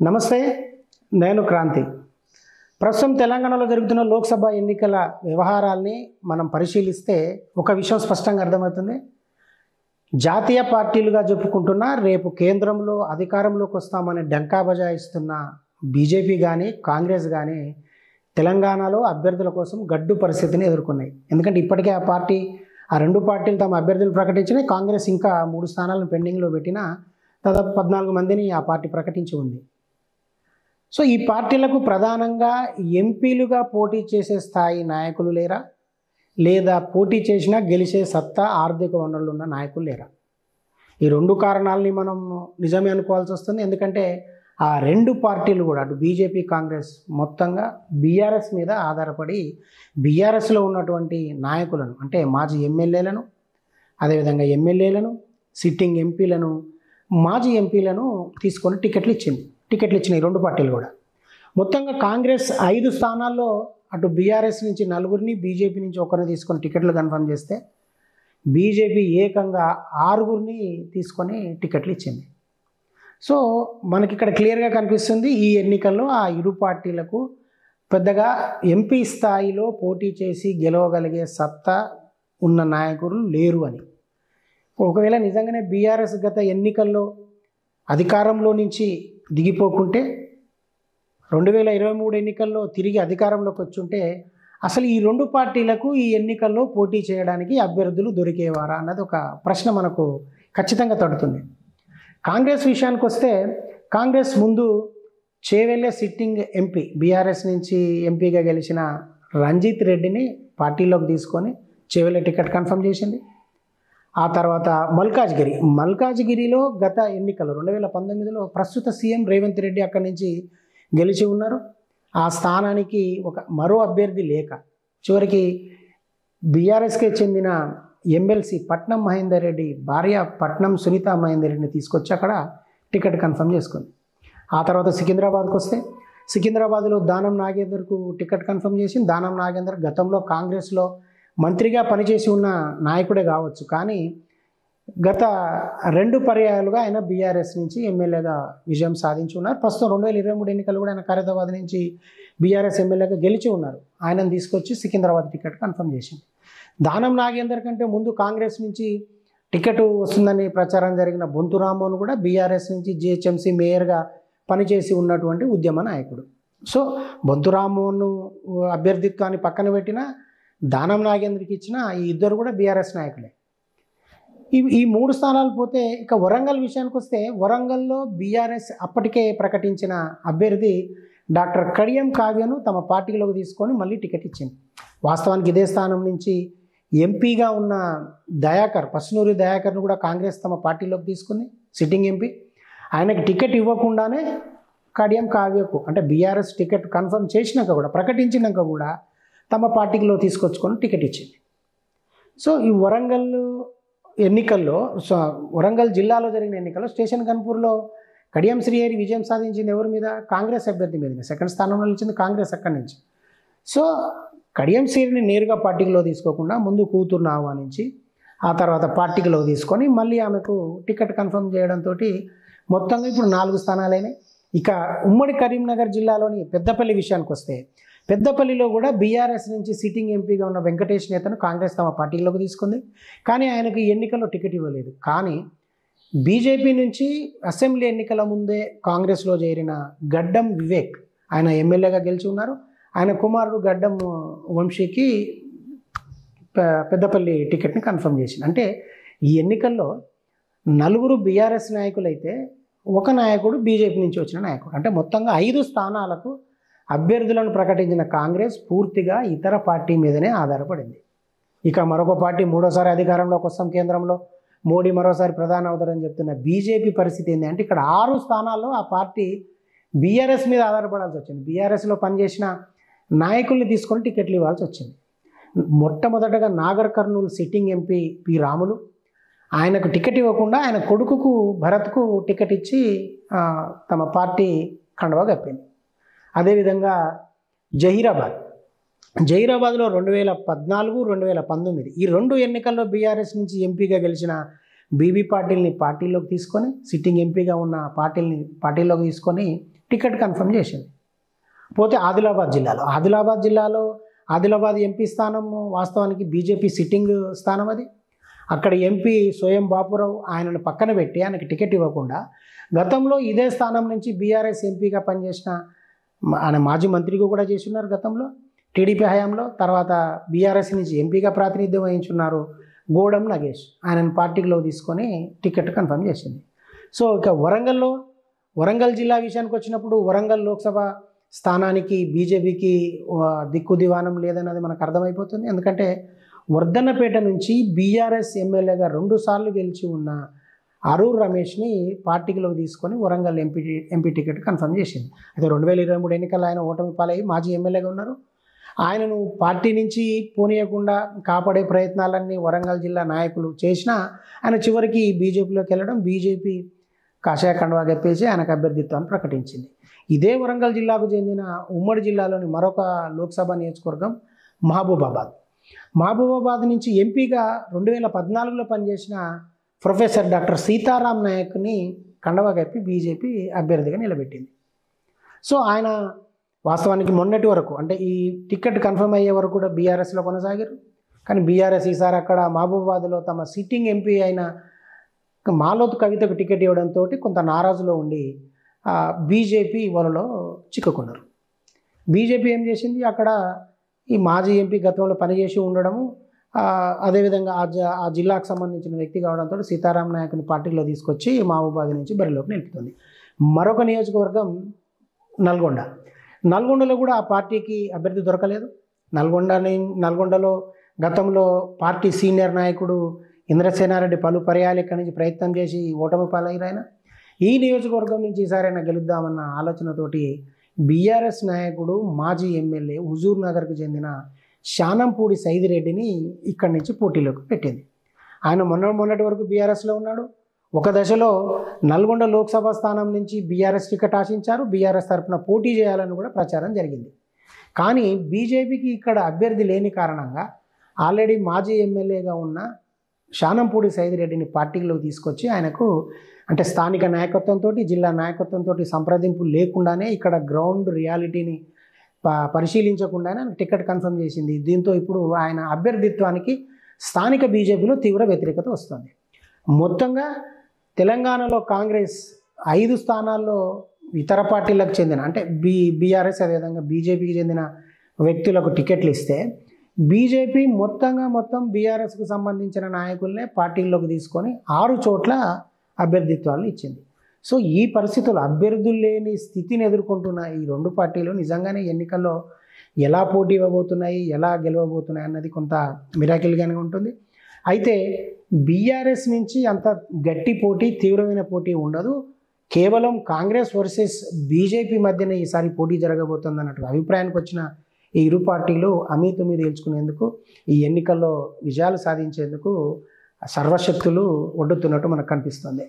నమస్తే, నేను క్రాంతి. ప్రస్తుతం తెలంగాణలో జరుగుతున్న లోక్సభ ఎన్నికల వ్యవహారాల్ని మనం పరిశీలిస్తే ఒక విషయం స్పష్టంగా అర్థమవుతుంది. జాతీయ పార్టీలుగా చెప్పుకుంటున్న రేపు కేంద్రంలో అధికారంలోకి వస్తామని డంకా బజాయిస్తున్న బీజేపీ కానీ కాంగ్రెస్ కానీ తెలంగాణలో అభ్యర్థుల కోసం గడ్డు పరిస్థితిని ఎదుర్కొన్నాయి. ఎందుకంటే ఇప్పటికే ఆ రెండు పార్టీలు తమ అభ్యర్థులు ప్రకటించినాయి. కాంగ్రెస్ ఇంకా 3 స్థానాలను పెండింగ్లో పెట్టినా దాదాపు 14 మందిని ఆ పార్టీ ప్రకటించి ఉంది. సో ఈ పార్టీలకు ప్రధానంగా ఎంపీలుగా పోటీ చేసే స్థాయి నాయకులు లేరా, లేదా పోటీ చేసినా గెలిచే సత్తా ఆర్థిక వనరులు ఉన్న నాయకులు లేరా? ఈ రెండు కారణాలని మనం నిజమే అనుకోవాల్సి వస్తుంది. ఎందుకంటే ఆ రెండు పార్టీలు కూడా అటు బీజేపీ కాంగ్రెస్ మొత్తంగా బీఆర్ఎస్ మీద ఆధారపడి బీఆర్ఎస్లో ఉన్నటువంటి నాయకులను అంటే మాజీ ఎమ్మెల్యేలను, అదేవిధంగా ఎమ్మెల్యేలను, సిట్టింగ్ ఎంపీలను, మాజీ ఎంపీలను తీసుకొని టికెట్లు ఇచ్చినాయి రెండు పార్టీలు కూడా. మొత్తంగా కాంగ్రెస్ 5 స్థానాల్లో అటు బీఆర్ఎస్ నుంచి 4గురిని, బీజేపీ నుంచి 1 తీసుకొని టికెట్లు కన్ఫర్మ్ చేస్తే బీజేపీ ఏకంగా 6గురిని తీసుకొని టికెట్లు ఇచ్చింది. సో మనకి ఇక్కడ క్లియర్గా కనిపిస్తుంది ఈ ఎన్నికల్లో ఆ ఇరు పార్టీలకు పెద్దగా ఎంపీ స్థాయిలో పోటీ చేసి గెలవగలిగే సత్తా ఉన్న నాయకులు లేరు అని. ఒకవేళ నిజంగానే బీఆర్ఎస్ గత ఎన్నికల్లో అధికారంలో నుంచి దిగిపోకుంటే 2023 ఎన్నికల్లో తిరిగి అధికారంలోకి వచ్చుంటే అసలు ఈ రెండు పార్టీలకు ఈ ఎన్నికల్లో పోటీ చేయడానికి అభ్యర్థులు దొరికేవారా అన్నది ఒక ప్రశ్న మనకు ఖచ్చితంగా తడుతుంది. కాంగ్రెస్ విషయానికి వస్తే కాంగ్రెస్ ముందు చేవెళ్ళే సిట్టింగ్ ఎంపీ బీఆర్ఎస్ నుంచి ఎంపీగా గెలిచిన రంజిత్ రెడ్డిని పార్టీలోకి తీసుకొని చేవెళ్ళే టికెట్ కన్ఫర్మ్ చేసింది. ఆ తర్వాత మల్కాజ్గిరిలో గత ఎన్నికలు 2019లో ప్రస్తుత సీఎం రేవంత్ రెడ్డి అక్కడి నుంచి గెలిచి ఉన్నారు. ఆ స్థానానికి మరో అభ్యర్థి లేక చివరికి బీఆర్ఎస్కే చెందిన ఎమ్మెల్సీ పట్నం మహేందర్ రెడ్డి భార్య పట్నం సునీత మహేందర్ రెడ్డిని తీసుకొచ్చి అక్కడ టికెట్ కన్ఫర్మ్ చేసుకుంది. ఆ తర్వాత సికింద్రాబాద్కి వస్తే సికింద్రాబాద్లో దానం నాగేందర్కు టికెట్ కన్ఫర్మ్ చేసి దానం నాగేందర్ గతంలో కాంగ్రెస్లో మంత్రిగా పనిచేసి ఉన్న నాయకుడే కావచ్చు, కానీ గత 2 పర్యాయాలుగా ఆయన బీఆర్ఎస్ నుంచి ఎమ్మెల్యేగా విజయం సాధించి ఉన్నారు. ప్రస్తుతం 2023 ఎన్నికలు కూడా ఆయన ఖైరతాబాద్ నుంచి బీఆర్ఎస్ ఎమ్మెల్యేగా గెలిచి ఉన్నారు. ఆయనను తీసుకొచ్చి సికింద్రాబాద్ టికెట్ కన్ఫర్మ్ చేసింది. దానం నాగేందర్ కంటే ముందు కాంగ్రెస్ నుంచి టికెట్ వస్తుందని ప్రచారం జరిగిన బొంతు రామ్మోహన్ కూడా బీఆర్ఎస్ నుంచి జిహెచ్ఎంసీ మేయర్గా పనిచేసి ఉన్నటువంటి ఉద్యమ నాయకుడు. సో బొంతు రామ్మోహన్ అభ్యర్థిత్వాన్ని పక్కన పెట్టిన దానం నాగేంద్రకి ఇచ్చిన ఈ ఇద్దరు కూడా బీఆర్ఎస్ నాయకులే. ఈ 3 స్థానాలు పోతే ఇక వరంగల్ విషయానికి వస్తే వరంగల్లో బీఆర్ఎస్ అప్పటికే ప్రకటించిన అభ్యర్థి డాక్టర్ కడియం కావ్యను తమ పార్టీలోకి తీసుకొని మళ్ళీ టికెట్ ఇచ్చింది. వాస్తవానికి ఇదే స్థానం నుంచి ఎంపీగా ఉన్న పసునూరి దయాకర్ను కూడా కాంగ్రెస్ తమ పార్టీలోకి తీసుకుంది, సిట్టింగ్ ఎంపీ. ఆయనకి టికెట్ ఇవ్వకుండానే కడియం కావ్యకు అంటే బీఆర్ఎస్ టికెట్ కన్ఫర్మ్ చేసినాక కూడా ప్రకటించినాక కూడా తమ పార్టీలో తీసుకొచ్చుకొని టికెట్ ఇచ్చింది. సో ఈ వరంగల్ జిల్లాలో జరిగిన ఎన్నికల్లో స్టేషన్ గన్పూర్లో కడియం శ్రీహరి విజయం సాధించింది ఎవరి మీద? కాంగ్రెస్ అభ్యర్థి మీద. 2nd స్థానంలో నిలిచింది కాంగ్రెస్ అక్కడి నుంచి. సో కడియం శ్రీహరిని నేరుగా పార్టీలో తీసుకోకుండా ముందు కూతురును ఆహ్వానించి ఆ తర్వాత పార్టీలో తీసుకొని మళ్ళీ ఆమెకు టికెట్ కన్ఫర్మ్ చేయడంతో మొత్తంగా ఇప్పుడు 4 స్థానాలైనాయి. ఇక ఉమ్మడి కరీంనగర్ జిల్లాలోని పెద్దపల్లి విషయానికి వస్తే పెద్దపల్లిలో కూడా బీఆర్ఎస్ నుంచి సిట్టింగ్ ఎంపీగా ఉన్న వెంకటేష్ నేతను కాంగ్రెస్ తమ పార్టీలోకి తీసుకుంది, కానీ ఆయనకు ఈ ఎన్నికల్లో టికెట్ ఇవ్వలేదు. కానీ బీజేపీ నుంచి అసెంబ్లీ ఎన్నికల ముందే కాంగ్రెస్లో చేరిన గడ్డం వివేక్ ఆయన ఎమ్మెల్యేగా గెలిచి ఉన్నారు. ఆయన కుమారుడు గడ్డం వంశీకి పెద్దపల్లి టికెట్ని కన్ఫర్మ్ చేసింది. అంటే ఈ ఎన్నికల్లో 4 బీఆర్ఎస్ నాయకులైతే 1 నాయకుడు బీజేపీ నుంచి వచ్చిన నాయకుడు. అంటే మొత్తంగా 5 స్థానాలకు అభ్యర్థులను ప్రకటించిన కాంగ్రెస్ పూర్తిగా ఇతర పార్టీ మీదనే ఆధారపడింది. ఇక మరొక పార్టీ 3వసారి అధికారంలోకి వస్తాం, కేంద్రంలో మోడీ మరోసారి ప్రధాని అవుతారని చెప్తున్న బీజేపీ పరిస్థితి ఏంటి అంటే ఇక్కడ 6 స్థానాల్లో ఆ పార్టీ బీఆర్ఎస్ మీద ఆధారపడాల్సి వచ్చింది. బీఆర్ఎస్లో పనిచేసిన నాయకుల్ని తీసుకొని టికెట్లు ఇవ్వాల్సి వచ్చింది. మొట్టమొదటగా Nagar Kurnool sitting MP P Ramulu ఆయనకు టికెట్ ఇవ్వకుండా ఆయన కొడుకుకు భరత్కు టికెట్ ఇచ్చి తమ పార్టీ కండువా కప్పింది. అదేవిధంగా జహీరాబాద్లో 2014, 2019 ఈ 2 ఎన్నికల్లో బీఆర్ఎస్ నుంచి ఎంపీగా గెలిచిన బీబీ పాటిల్ని పార్టీలోకి తీసుకొని సిట్టింగ్ ఎంపీగా ఉన్న పాటిల్ని పార్టీలోకి తీసుకొని టికెట్ కన్ఫర్మ్ చేసింది. పోతే ఆదిలాబాద్ జిల్లాలో ఆదిలాబాద్ ఎంపీ స్థానం వాస్తవానికి బీజేపీ సిట్టింగ్ స్థానం అది. అక్కడ ఎంపీ స్వయం బాపురావు ఆయనను పక్కన పెట్టి ఆయనకి టికెట్ ఇవ్వకుండా గతంలో ఇదే స్థానం నుంచి బీఆర్ఎస్ ఎంపీగా పనిచేసిన ఆయన మాజీ మంత్రిగా కూడా చేసి ఉన్నారు గతంలో టీడీపీ హయాంలో. తర్వాత బీఆర్ఎస్ నుంచి ఎంపీగా ప్రాతినిధ్యం వహించున్నారు గోడం నగేష్, ఆయనను పార్టీలో తీసుకొని టికెట్ కన్ఫర్మ్ చేసింది. సో ఇక వరంగల్ జిల్లా విషయానికి వచ్చినప్పుడు వరంగల్ లోక్సభ స్థానానికి బీజేపీకి దిక్కు దివానం లేదన్నది మనకు అర్థమైపోతుంది. ఎందుకంటే వర్ధన్నపేట నుంచి బీఆర్ఎస్ ఎమ్మెల్యేగా 2 సార్లు గెలిచి ఉన్న అరూర్ రమేష్ని పార్టీలోకి తీసుకొని వరంగల్ ఎంపీ టికెట్ కన్ఫర్మ్ చేసింది. అయితే 2023 ఎన్నికల్లో ఆయన ఓటమి పాలయ్యి మాజీ ఎమ్మెల్యేగా ఉన్నారు. ఆయనను పార్టీ నుంచి పోనీయకుండా కాపాడే ప్రయత్నాలన్నీ వరంగల్ జిల్లా నాయకులు చేసినా ఆయన చివరికి బీజేపీలోకి వెళ్ళడం, బీజేపీ కాషాయ కండువా కప్పేసి ఆయనకు అభ్యర్థిత్వాన్ని ప్రకటించింది. ఇదే వరంగల్ జిల్లాకు చెందిన ఉమ్మడి జిల్లాలోని మరొక లోక్సభ నియోజకవర్గం మహబూబాబాద్ నుంచి ఎంపీగా 2014లో పనిచేసిన ప్రొఫెసర్ డాక్టర్ సీతారాం నాయక్ని కండవా కప్పి బీజేపీ అభ్యర్థిగా నిలబెట్టింది. సో ఆయన వాస్తవానికి మొన్నటి వరకు అంటే ఈ టికెట్ కన్ఫర్మ్ అయ్యే వరకు కూడా బీఆర్ఎస్లో కొనసాగారు. కానీ బీఆర్ఎస్ ఈసారి అక్కడ మహబూబాబాద్లో తమ సిట్టింగ్ ఎంపీ అయిన మాలోత్ కవితకు టికెట్ ఇవ్వడంతో కొంత నారాజులో ఉండి బీజేపీ వలలో చిక్కుకున్నారు. బీజేపీ ఏం చేసింది, అక్కడ ఈ మాజీ ఎంపీ గతంలో పనిచేసి ఉండడము, అదేవిధంగా ఆ జిల్లాకు సంబంధించిన వ్యక్తి కావడంతో సీతారాం నాయక్ని పార్టీలో తీసుకొచ్చి మహబూబాబాద్ నుంచి బరిలోకి నిలుపుతుంది. మరొక నియోజకవర్గం నల్గొండలో కూడా ఆ పార్టీకి అభ్యర్థి దొరకలేదు. నల్గొండలో గతంలో పార్టీ సీనియర్ నాయకుడు ఇంద్రసేనారెడ్డి పలు పర్యాలు ఇక్కడి నుంచి ప్రయత్నం చేసి ఓటమి పాలయ్యారు ఆయన. ఈ నియోజకవర్గం నుంచి ఈసారైనా గెలుద్దామన్న ఆలోచనతోటి బీఆర్ఎస్ నాయకుడు మాజీ ఎమ్మెల్యే హుజూర్ నగర్కు చెందిన శానంపూడి సైదిరెడ్డిని ఇక్కడి నుంచి పోటీలోకి పెట్టింది. ఆయన మొన్నటి వరకు బీఆర్ఎస్లో ఉన్నాడు. ఒక దశలో నల్గొండ లోక్సభ స్థానం నుంచి బీఆర్ఎస్ టికెట్ ఆశించారు. బీఆర్ఎస్ తరఫున పోటీ చేయాలని కూడా ప్రచారం జరిగింది. కానీ బీజేపీకి ఇక్కడ అభ్యర్థి లేని కారణంగా ఆల్రెడీ మాజీ ఎమ్మెల్యేగా ఉన్న శానంపూడి సైదిరెడ్డిని పార్టీలోకి తీసుకొచ్చి ఆయనకు అంటే స్థానిక నాయకత్వంతో జిల్లా నాయకత్వంతో సంప్రదింపు లేకుండానే ఇక్కడ గ్రౌండ్ రియాలిటీని పరిశీలించకుండానే టికెట్ కన్ఫర్మ్ చేసింది. దీంతో ఇప్పుడు ఆయన అభ్యర్థిత్వానికి స్థానిక బీజేపీలో తీవ్ర వ్యతిరేకత వస్తుంది. మొత్తంగా తెలంగాణలో కాంగ్రెస్ 5 స్థానాల్లో ఇతర పార్టీలకు చెందిన అంటే బీఆర్ఎస్ అదేవిధంగా బీజేపీకి చెందిన వ్యక్తులకు టికెట్లు ఇస్తే బీజేపీ మొత్తం బీఆర్ఎస్కు సంబంధించిన నాయకులనే పార్టీల్లోకి తీసుకొని 6 చోట్ల అభ్యర్థిత్వాలను ఇచ్చింది. సో ఈ పరిస్థితులు అభ్యర్థులు లేని స్థితిని ఎదుర్కొంటున్న ఈ 2 పార్టీలు నిజంగానే ఎన్నికల్లో ఎలా పోటీ ఇవ్వబోతున్నాయి, ఎలా గెలవబోతున్నాయి అన్నది కొంత మిరాకిల్గానే ఉంటుంది. అయితే బీఆర్ఎస్ నుంచి అంత గట్టి పోటీ, తీవ్రమైన పోటీ ఉండదు. కేవలం కాంగ్రెస్ వర్సెస్ బీజేపీ మధ్యనే ఈసారి పోటీ జరగబోతుంది అన్నట్టు అభిప్రాయానికి వచ్చిన ఈ 2 పార్టీలు అమీతుమీ తేల్చుకునేందుకు, ఈ ఎన్నికల్లో విజయాలు సాధించేందుకు సర్వశక్తులు ఒడ్డుతున్నట్టు మనకు కనిపిస్తుంది.